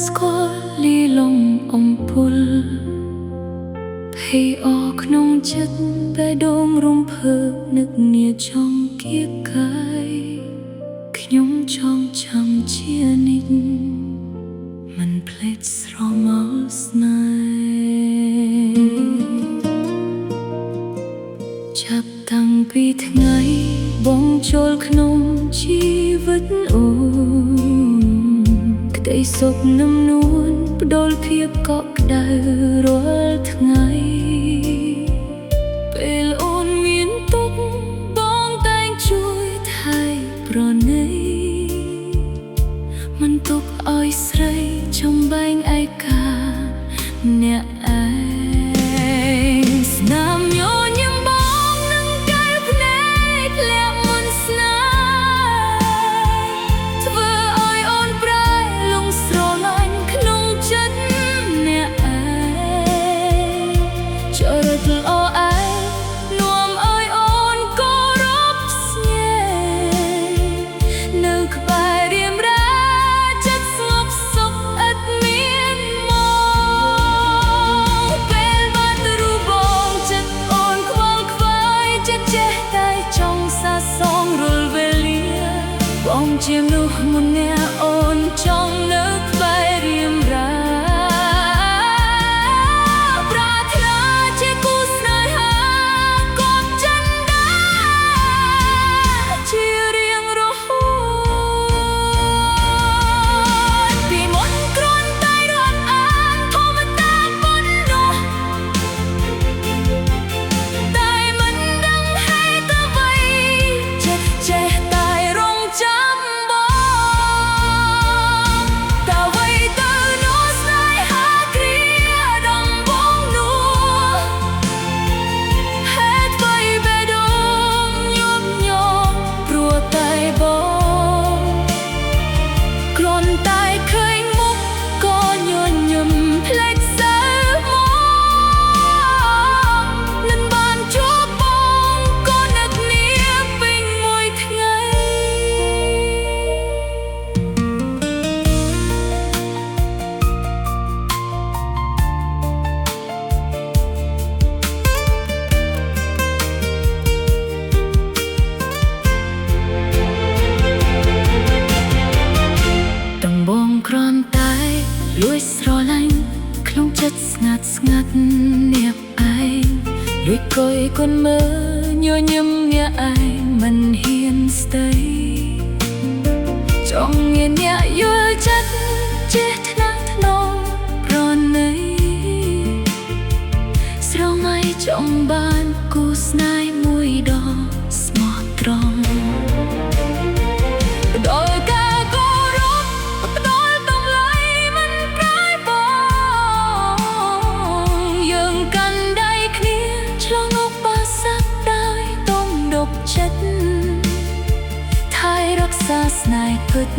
ស្គាល់លីឡុងអំពុលភ័យអរក្នុងចិត្តបេះដូងរំភើបនឹកនាចង់គៀកកាយខ្ញុំចង់ចាំជានិច្ចមិនភ្លេចស្រមោលស្នេហ៍ចាប់តាំងពីថ្ងៃបងចូលក្នុងជីវិតអូនក្តីសុខនឹមនួនផ្ដុលភាពកក់ក្ដៅរាល់ថ្ងៃពេលអូនមានទុក្ខបងតែងជួយថែប្រណីមិនទុកឲ្យស្រីចំបែងឯកាអ្នកឯងស្នាមញញឹមបងនឹងកែវភ្នែកលាក់មុនស្នេហ៍ធ្វើឲ្យអូនប្រែលងស្រឡាញ់ក្នុងចិត្តអ្នកឯងចរិតល្អឯងនាំឲ្យអូនគោរពស្ញែនៅក្បែររៀមរាចិត្តស្ងប់សុខឥតមានមកពេលបានទៅរូបបងចិត្តអូនខ្វល់ខ្វាយចិត្តចេះតែចង់សាសងរលវេលាបងជាមនុស្សម្នាក់អូនចង់នៅក្បែររៀមរាប្រាថ្នាជាគូស្នេហាកូនចិនដាជារៀងរហូតពីមុនគ្រាន់តែរាប់អានធម្មតាប៉ុណ្ណោះតែមិនដឹងហេតុអ្វីចិត្តចេះតែរងចាំបងតើអ្វីទៅនោះស្នេហាគ្រាដំបូងនោះហេតុអ្វីបេះដូងញាប់ញ័រព្រោះតែបងគ្រាន់តែឃើញមុខក៏ញញឹមភ្លេចសៅមកមិនបានជួបបងក៏នឹកនាពេញមួយថ្ងៃទាំងបងគ្រាន់តែលួចស្រឡាញ់ក្នុងចិត្តស្ងាត់ស្ងាត់អ្នកឯងលួចគយគុនមើលញញឹមអ្នកឯងមិនហ៊ានស្ដីចង់មានអ្នកយល់ចិត្តចេះថ្នាក់ថ្នមប្រណីស្រមៃចង់បានគូស្នេហ៍មួយដ៏ស្មោះត្រង់ផ្ដល់ការគោរពផ្ដល់តម្លៃមិនប្រែបងយើងកាន់ដៃគ្នាឆ្លងឧបសគ្គដោយទំនុកចិត្តថែរក្សាស្នេហ៍ពិត